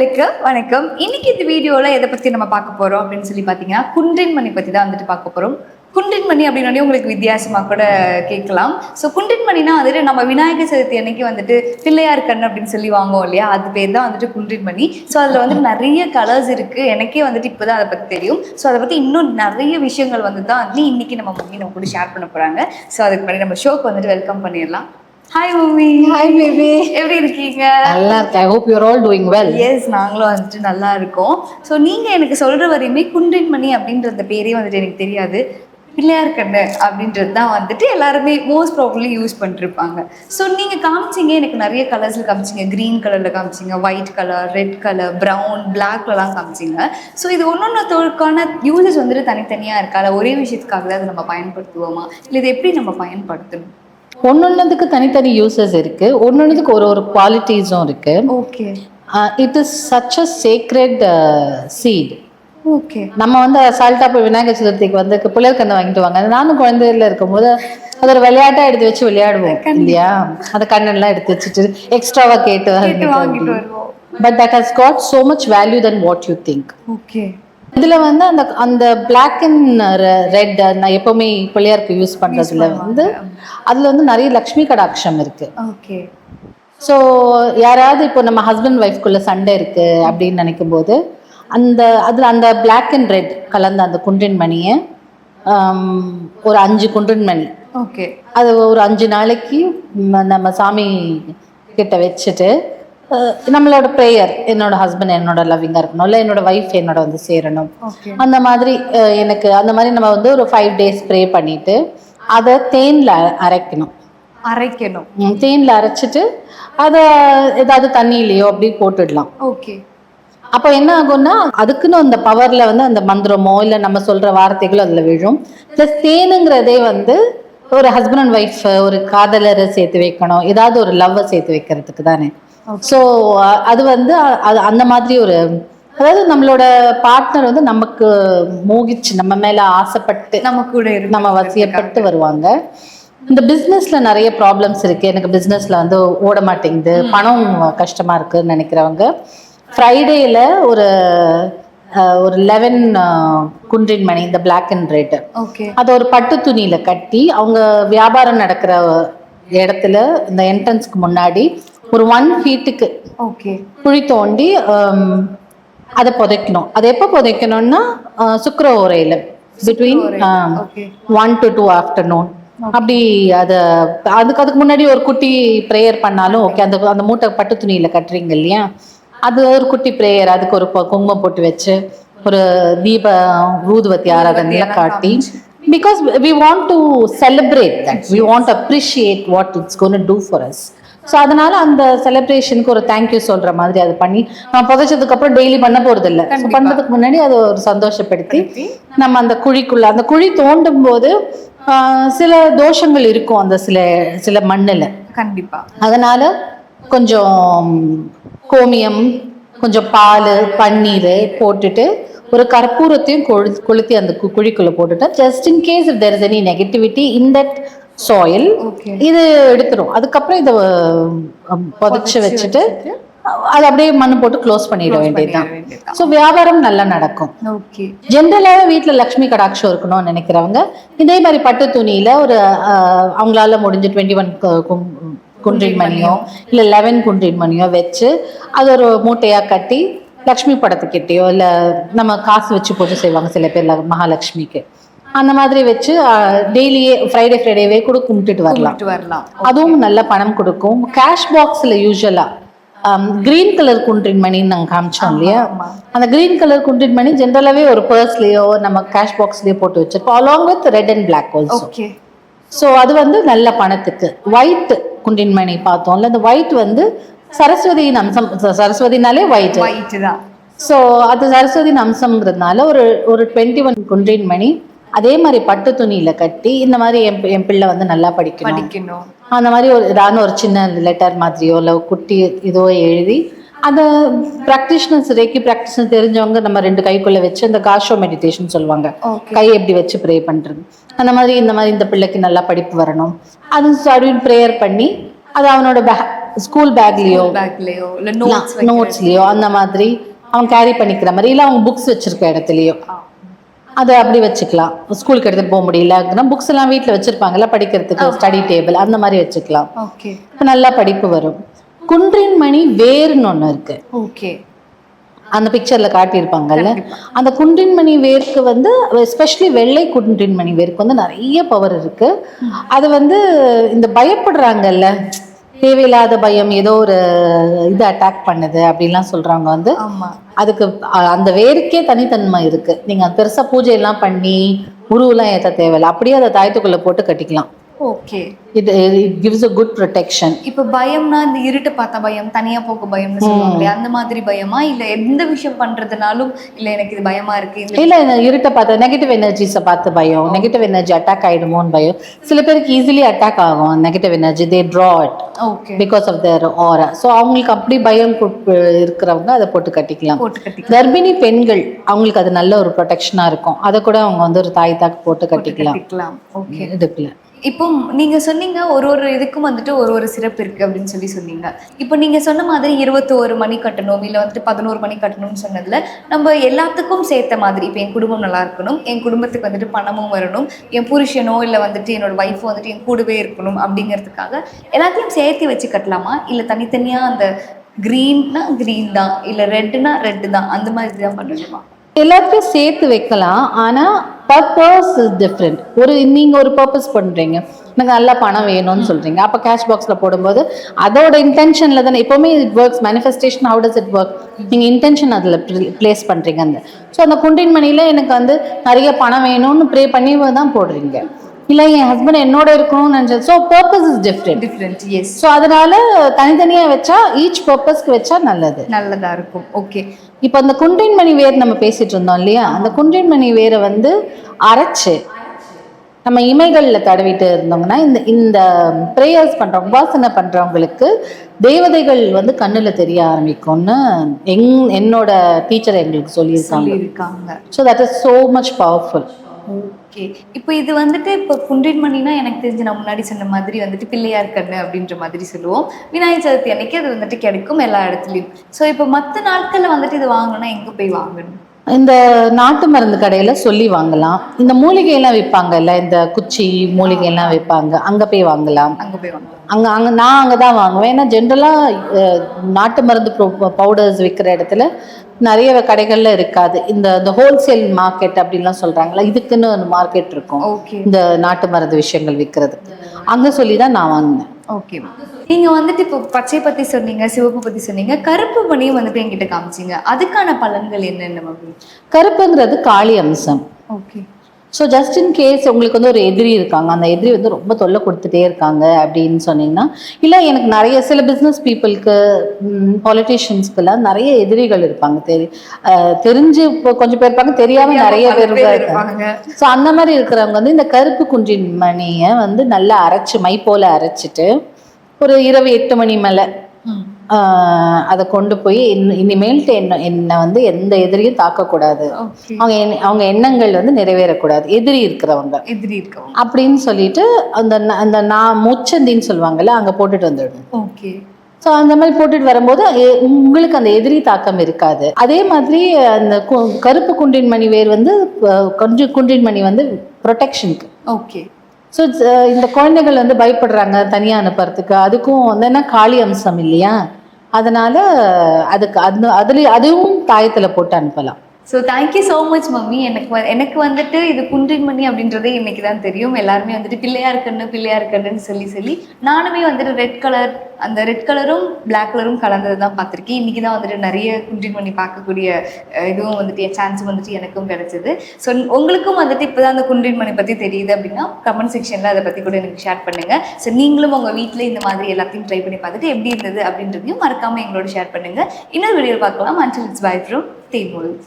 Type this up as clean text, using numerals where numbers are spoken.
நேயர்களுக்கு வணக்கம். இன்னைக்கு இந்த வீடியோல எதை பத்தி நம்ம பார்க்க போறோம் அப்படின்னு சொல்லி பாத்தீங்கன்னா, குன்றின் மணி பத்தி தான் வந்துட்டு பார்க்க போறோம். குன்றின் மணி அப்படின்னாலே உங்களுக்கு வித்தியாசமா கூட கேட்கலாம். ஸோ குன்றின் மணினா வந்துட்டு நம்ம விநாயகர் சதுர்த்தி அன்னைக்கு வந்துட்டு பிள்ளையார் கண் அப்படின்னு சொல்லி வாங்குவோம் இல்லையா, அது பேர் தான் வந்துட்டு குன்றின் மணி. ஸோ அதில் வந்துட்டு நிறைய கலர்ஸ் இருக்கு. எனக்கே வந்துட்டு இப்போதான் அதை பற்றி தெரியும். ஸோ அதை பற்றி இன்னும் நிறைய விஷயங்கள் வந்து தான் வந்து இன்னைக்கு நம்ம மம்மி நம்ம கூட ஷேர் பண்ண போறாங்க. ஸோ அதுக்கு முன்னாடி நம்ம ஷோக்கு வந்துட்டு வெல்கம் பண்ணிடலாம். Hi mummy. ஹாய் பேபி, எப்படி இருக்கீங்க? நல்லா இருக்கேன். I hope you are all doing well. Yes, நாங்களும் வந்துட்டு நல்லா இருக்கோம். ஸோ நீங்கள் எனக்கு சொல்கிற வரையுமே குன்றின் மணி அப்படின்ற பேரே வந்துட்டு எனக்கு தெரியாது. பிள்ளையார் கண்ணு அப்படின்றது தான் வந்துட்டு எல்லாருமே மோஸ்ட் ப்ராபப்ளி யூஸ் பண்ணிருப்பாங்க. ஸோ நீங்கள் காமிச்சிங்க, எனக்கு நிறைய கலர்ஸில் காமிச்சிங்க. க்ரீன் கலரில் காமிச்சிங்க, white colour, red colour, brown, பிளாக்லலாம் காமிச்சிங்க. ஸோ இது ஒன்றொன்றுக்கான யூசஸ் வந்துட்டு தனித்தனியாக இருக்கா, இல்லை ஒரே விஷயத்துக்காக தான் அதை நம்ம பயன்படுத்துவோமா, இல்லை இது எப்படி நம்ம பயன்படுத்தணும்? ஒன்னொன்னுக்கு தனித்தனி யூசஸ் இருக்கு, ஒன்னொன்னுக்கு ஒரு ஒரு குவாலிட்டிஸும் இருக்கு. Okay. It is such a sacred seat. Okay. நம்ம வந்து அசால்ட்டா போய் விநாயகர் சதுர்த்திக்கு வந்து பிள்ளையார் கண்ணை வாங்கிட்டு வாங்க. நானும் குழந்தையில இருக்கும்போது அது ஒரு விளையாட்டா எடுத்து வச்சு விளையாடுவோம் இல்லையா. அந்த கண்ணெல்லாம் எடுத்து வச்சுட்டு எக்ஸ்ட்ராவா கேட்டு வாங்கிட்டு வருவோம். But that has got so much value then what you think. Okay. இதுல வந்து அந்த அந்த பிளாக் அண்ட் ரெட் நான் எப்பவுமே பிள்ளையாருக்கு யூஸ் பண்றதுல வந்து அதுல வந்து நிறைய லக்ஷ்மி கடாட்சம் இருக்கு. ஓகே. ஸோ யாராவது இப்போ நம்ம ஹஸ்பண்ட் ஒய்ஃப்குள்ள சண்டை இருக்கு அப்படின்னு நினைக்கும் போது அந்த அதுல அந்த பிளாக் அண்ட் ரெட் கலந்த அந்த குன்றின் மணியை ஒரு 5 குன்றின் மணி, ஓகே, அது ஒரு 5 நாளைக்கு நம்ம சாமி கிட்ட வச்சுட்டு நம்மளோட ப்ரேயர், என்னோட ஹஸ்பண்ட் என்னோட லவ்விங்கா இருக்கணும், இல்லை என்னோட ஒய்ஃப் என்னோட வந்து சேரணும், அந்த மாதிரி எனக்கு அந்த மாதிரி நம்ம வந்து ஒரு 5 days ப்ரே பண்ணிட்டு அதை தேன்ல அரைக்கணும். தேன்ல அரைச்சிட்டு அதை ஏதாவது தண்ணியிலையோ அப்படி போட்டுடலாம். ஓகே. அப்போ என்ன ஆகும்னா அதுக்குன்னு அந்த பவர்ல வந்து அந்த மந்திரமோ இல்லை நம்ம சொல்ற வார்த்தைகளோ அதுல விழும். ப்ளஸ் தேனுங்கிறதே வந்து ஒரு ஹஸ்பண்ட் அண்ட் ஒய்ஃப், ஒரு காதலரை சேர்த்து வைக்கணும், ஏதாவது ஒரு லவ்வை சேர்த்து வைக்கிறதுக்கு தானே. ஸோ அது வந்து அது அந்த மாதிரி ஒரு, அதாவது நம்மளோட பார்ட்னர் வந்து நமக்கு மோகிச்சு நம்ம மேல ஆசைப்பட்டு நம்ம வசியப்பட்டு வருவாங்க. இந்த பிஸ்னஸ்ல நிறைய ப்ராப்ளம்ஸ் இருக்கு, எனக்கு பிஸ்னஸ்ல வந்து ஓட மாட்டேங்குது, பணம் கஷ்டமா இருக்குன்னு நினைக்கிறவங்க ஃப்ரைடேல ஒரு 11 குன்றின் மணி, இந்த பிளாக் அண்ட் ரெட், அதை ஒரு பட்டு துணியில கட்டி அவங்க வியாபாரம் நடக்கிற இடத்துல இந்த என்ட்ரன்ஸ்க்கு முன்னாடி ஒரு 1 feet குழி தோண்டி அதை புதைக்கணும். அது எப்போ புதைக்கணும்னா சுக்கிர ஓரையில பிட்வீன் 1 to 2 afternoon அப்படி. அதுக்கு முன்னாடி ஒரு குட்டி ப்ரேயர் பண்ணாலும் ஓகே. அந்த மூட்டை பட்டு துணியில கட்டுறீங்க இல்லையா, அது ஒரு குட்டி ப்ரேயர், அதுக்கு ஒரு குங்குமம் போட்டு வச்சு ஒரு தீப ஊதுவத்தி ஆராதனையில காட்டி, because we want to celebrate that, we want to appreciate what it's going to do for us. So அதனால அந்த செலிப்ரேஷனுக்கு ஒரு தேங்க்யூ சொல்ற மாதிரி அதை பண்ணி நம்ம புதைச்சதுக்கு அப்புறம் டெய்லி பண்ண போறது இல்லை. பண்றதுக்கு முன்னாடி அதை ஒரு சந்தோஷப்படுத்தி நம்ம அந்த குழிக்குள்ள, அந்த குழி தோண்டும் போது சில தோஷங்கள் இருக்கும் அந்த சில மண்ணுல கண்டிப்பா. அதனால கொஞ்சம் கோமியம், கொஞ்சம் பால், பன்னீர் போட்டுட்டு ஒரு கற்பூரத்தையும் கொளுத்தி அந்த குழிக்குள்ள போட்டுட்டா just in case if there is any negativity in that soil இது எடுத்துரும். அதுக்கப்புறம் இதை புதைச்சு வச்சுட்டு அது அப்படியே மண்ணு போட்டு க்ளோஸ் பண்ணிட வேண்டியதுதான். ஸோ வியாபாரம் நல்லா நடக்கும். ஜென்ரலாக வீட்டில் லக்ஷ்மி கடாட்சம் இருக்கணும்னு நினைக்கிறவங்க இதே மாதிரி பட்டு துணியில ஒரு அவங்களால முடிஞ்ச 21 குன்றின் மணியோ இல்லை 11 குன்றின் மணியோ வச்சு அது ஒரு மூட்டையா கட்டி லக்ஷ்மி படத்துக்கிட்டேயோ இல்லை நம்ம காசு வச்சு போட்டு செய்வாங்க சில பேர் மகாலட்சுமிக்கு, அந்த மாதிரி வச்சு டெய்லியே ஃப்ரைடேவே கூட கும்பிட்டுட்டு வரலாம். அதுவும் நல்ல பணம் கொடுக்கும். கேஷ் பாக்ஸ்ல யூஸ்வலா கிரீன் கலர் குன்றின் மணின்னு நாங்கள் காமிச்சோம் இல்லையா, அந்த கிரீன் கலர் குன்றின் மணி ஜென்ரலாவே ஒரு பர்ஸ்லயோ நம்ம கேஷ் பாக்ஸ்லயோ போட்டு வச்சிருப்போம், along with red and black also. So அது வந்து நல்ல பணத்துக்கு. ஒயிட் குன்றின் மணி பார்த்தோம்ல, அந்த ஒயிட் வந்து சரஸ்வதியின் அம்சம், சரஸ்வதினாலே ஒயிட் தான். ஸோ அது சரஸ்வதியின் அம்சம்ங்கிறதுனால ஒரு 21 குன்றின் மணி அதே மாதிரி பட்டு துணியில கட்டி இந்த மாதிரி என் பிள்ளை வந்து நல்லா படிக்கணும் அந்த மாதிரி ஒரு சின்ன லெட்டர் மாதிரியோ இல்லை குட்டி இதோ எழுதி அதை ப்ராக்டிஷனர்ஸ், ரேக்கி ப்ராக்டிஷன் தெரிஞ்சவங்க நம்ம 2 கைக்குள்ள வச்சு அந்த காஷோ மெடிடேஷன் சொல்லுவாங்க, கை எப்படி வச்சு ப்ரே பண்றது, அந்த மாதிரி இந்த பிள்ளைக்கு நல்லா படிப்பு வரணும் அது அப்படின்னு ப்ரேயர் பண்ணி அது அவனோட ஸ்கூல் பேக்லயோ பேக்லயோ இல்ல நோட்ஸ் நோட்ஸ்லயோ அந்த மாதிரி அவங்க கேரி பண்ணிக்கிற மாதிரி, இல்லை அவங்க புக்ஸ் வச்சிருக்க இடத்துலயோ அதை அப்படி வச்சுக்கலாம். ஸ்கூலுக்கு எடுத்துட்டு போக முடியல புக்ஸ் எல்லாம் வீட்டில் வச்சிருப்பாங்கல்ல படிக்கிறதுக்கு, ஸ்டடி டேபிள் அந்த மாதிரி வச்சுக்கலாம். ஓகே, நல்லா படிப்பு வரும். குன்றின் மணி வேர்னு ஒன்று இருக்கு. ஓகே, அந்த பிக்சர்ல காட்டியிருப்பாங்கல்ல, அந்த குன்றின் மணி வேருக்கு வந்து எஸ்பெஷலி வெள்ளை குன்றின் மணி வேருக்கு வந்து நிறைய பவர் இருக்கு. அது வந்து இந்த பயப்படுறாங்கல்ல, தேவையில்லாத பயம், ஏதோ ஒரு இது அட்டாக் பண்ணுது அப்படின்லாம் சொல்றவங்க வந்து அதுக்கு அந்த வேருக்கே தனித்தன்மை இருக்கு. நீங்க பெருசா பூஜை எல்லாம் பண்ணி உருவெல்லாம் ஏற்ற தேவையில்லை, அப்படியே அதை தாயத்துக்குள்ள போட்டு கட்டிக்கலாம். Okay, it gives a good protection. இப்ப பயம்னா இந்த இருட்டு பார்த்த பயம், தனியா போக பயம்னு சொல்லுவாங்களே அந்த மாதிரி பயமா, இல்ல எந்த விஷயம் பண்றதுனாலும் இல்ல எனக்கு இது பயமா இருக்கு இல்ல இருட்டை பார்த்த நெகட்டிவ் எனர்ஜிஸை பார்த்து பயம், நெகட்டிவ் எனர்ஜி அட்டாக் ஆயிடுமோன்னு பயம். சில பேருக்கு ஈஸிலி அட்டாக் ஆகும் negative energy, they draw it because of their aura. so அவங்களுக்கு அப்படி பயம் இருக்கிறவங்க அதை போட்டு கட்டிக்கலாம். கர்ப்பிணி பெண்கள் அவங்களுக்கு அது நல்ல ஒரு ப்ரொடெக்ஷனா இருக்கும். அதை கூட அவங்க வந்து ஒரு தாய் தாக்கு போட்டு கட்டிக்கலாம். ஓகே, இடுப்புல. இப்போ நீங்க சொன்னீங்க ஒரு இதுக்கும் வந்துட்டு ஒரு சிறப்பு இருக்கு அப்படின்னு சொன்னீங்க. இப்போ நீங்க சொன்ன மாதிரி 21 மணி கட்டணும் இல்ல வந்துட்டு 11 மணி கட்டணும்னு சொன்னதுல நம்ம எல்லாத்துக்கும் சேர்த்த மாதிரி, இப்போ என் குடும்பம் நல்லா இருக்கணும், என் குடும்பத்துக்கு வந்துட்டு பணமும் வரணும், என் புருஷனோ இல்ல வந்துட்டு என்னோட ஒய்ஃபோ வந்துட்டு என் கூடவே இருக்கணும் அப்படிங்கிறதுக்காக எல்லாத்தையும் சேர்த்து வச்சு கட்டலாமா, இல்ல தனித்தனியா அந்த கிரீன்னா கிரீன் தான், இல்ல ரெட்னா ரெட் தான், அந்த மாதிரி தான் பண்ணணுமா? எல்லாத்தையும் சேர்த்து வைக்கலாம். ஆனா பர்பஸ் இஸ் டிஃப்ரெண்ட். நீங்க ஒரு பர்பஸ் பண்றீங்க, எனக்கு நல்லா பணம் வேணும்னு சொல்றீங்க, அப்ப கேஷ் பாக்ஸ்ல போடும்போது அதோட இன்டென்ஷன்ல தானே எப்பவுமே it works. Manifestation how does it work? நீங்க இன்டென்ஷன் அதுல பிளேஸ் பண்றீங்க. அந்த குண்டின் மணியில எனக்கு வந்து நிறைய பணம் வேணும்னு ப்ரே பண்ணி தான் போடுறீங்க, இல்ல என் ஹஸ்பண்ட் என்னோட இருக்கணும்னு நினைச்சது. So purpose is different. Yes. So அதனால தனித்தனியா வச்சா ஈச் பர்பஸ்க்கு வச்சா நல்லதா இருக்கும். ஓகே, இப்போ அந்த குன்றின் மணி வேர் நம்ம பேசிட்டு இருந்தோம் இல்லையா, அந்த குன்றின் மணி வேரை வந்து அரைச்சு நம்ம இமைகள்ல தடவிட்டு இருந்தோம்னா இந்த ப்ரேயர்ஸ் பண்றவங்க, உபாசனை பண்றவங்களுக்கு தேவதைகள் வந்து கண்ணுல தெரிய ஆரம்பிக்கும்னு என்னோட டீச்சர் எங்களுக்கு சொல்லியிருக்காங்க. So that is so much powerful. Okay, இப்போ இது வந்துட்டு இப்போ குன்றின் மணினா எனக்கு தெரிஞ்சு நான் முன்னாடி சொன்ன மாதிரி வந்துட்டு பிள்ளையார் கண்ணு அப்படின்ற மாதிரி சொல்லுவோம். விநாயகர் சதுர்த்தி அன்னைக்கு அது வந்துட்டு கிடைக்கும் எல்லா இடத்துலையும். ஸோ இப்போ மற்ற நாட்களில் வந்துட்டு இது வாங்கணும்னா எங்கே போய் வாங்கணும்? இந்த நாட்டு மருந்து கடையில சொல்லி வாங்கலாம். இந்த மூலிகையெல்லாம் விற்பாங்கல்ல, இந்த குச்சி மூலிகையெல்லாம் விற்பாங்க, அங்க போய் வாங்கலாம். நான் அங்கதான் வாங்குவேன். ஏன்னா ஜென்ரலா நாட்டு மருந்து பவுடர்ஸ் விற்கிற இடத்துல நிறைய கடைகள்ல இருக்காது. இந்த ஹோல்சேல் மார்க்கெட் அப்படின்லாம் சொல்றாங்களா, இதுக்குன்னு ஒரு மார்க்கெட் இருக்கும் இந்த நாட்டு மருந்து விஷயங்கள் விற்கிறதுக்கு. அங்க சொல்லிதான் நான் வாங்கினேன். ஓகே, நீங்க வந்துட்டு இப்போ பச்சை பத்தி சொன்னீங்க, சிவப்பு பத்தி சொன்னீங்க, கருப்பு மணியும் வந்துட்டு என்கிட்ட காமிச்சிங்க. அதுக்கான பலன்கள் என்னென்ன? கருப்புங்கிறது காளி அம்சம். Okay, so just in case உங்களுக்கு வந்து ஒரு எதிரி இருக்காங்க, அந்த எதிரி வந்து ரொம்ப தொல்லை கொடுத்துட்டே இருக்காங்க அப்படின்னு சொன்னீங்கன்னா, இல்லை எனக்கு நிறைய சில பிஸ்னஸ் பீப்புளுக்கு, பாலிட்டிஷியன்ஸ்க்கெல்லாம் நிறைய எதிரிகள் இருப்பாங்க. தெரிஞ்சு கொஞ்சம் பேர் இருப்பாங்க, தெரியாம நிறைய பேர் இருப்பாங்க. ஸோ அந்த மாதிரி இருக்கிறவங்க வந்து இந்த கருப்பு குன்றின் மணியை வந்து நல்லா அரைச்சு மை போல அரைச்சிட்டு ஒரு இரவு 8 மணி மேலே அதை கொண்டு போய் இனிமேல்ட்டு என்னை வந்து எந்த எதிரியும் தாக்கக்கூடாது, அவங்க எண்ணங்கள் வந்து நிறைவேறக்கூடாது, எதிரி இருக்கிறவங்க அப்படின்னு சொல்லிட்டு அந்த நான் மூச்சந்தின்னு சொல்லுவாங்கல்ல, அங்க போட்டுட்டு வந்துடணும். ஓகே, ஸோ அந்த மாதிரி போட்டுட்டு வரும்போது உங்களுக்கு அந்த எதிரி தாக்கம் இருக்காது. அதே மாதிரி அந்த கருப்பு குன்றின் மணி வேர் வந்து குன்றின் மணி வந்து ப்ரொடெக்ஷனுக்கு. ஓகே, ஸோ இந்த குழந்தைகள் வந்து பயப்படுறாங்க தனியாக அனுப்புறதுக்கு, அதுக்கும் வந்து என்ன காளி அம்சம் இல்லையா, அதனால அதுவும் தாயத்தில் போட்டு அனுப்பலாம். So thank you so much mummy. எனக்கு வந்துட்டு இது குன்றின் மணி அப்படின்றதே இன்னைக்கு தான் தெரியும். எல்லாருமே வந்துட்டு பிள்ளையார் கண்ணுன்னு சொல்லி நானுமே வந்துட்டு ரெட் கலரும் பிளாக் கலரும் கலந்தது தான் பார்த்துருக்கேன். இன்னைக்கு தான் வந்துட்டு நிறைய குன்றின் மணி பார்க்கக்கூடிய இதுவும் வந்துட்டு என் சான்ஸ் வந்துட்டு எனக்கும் கிடைச்சது. ஸோ உங்களுக்கும் வந்துட்டு இப்போ தான் அந்த குன்றின் மணி பற்றி தெரியுது அப்படின்னா கமெண்ட் செக்ஷனில் அதை பற்றி கூட எனக்கு ஷேர் பண்ணுங்க. ஸோ நீங்களும் உங்கள் வீட்டில் இந்த மாதிரி எல்லாத்தையும் ட்ரை பண்ணி பார்த்துட்டு எப்படி இருந்தது அப்படின்றதையும் மறக்காமல் எங்களோட ஷேர் பண்ணுங்க. இன்னொரு வீடியோ பார்க்கலாம். Until it's bye from Team Wolf.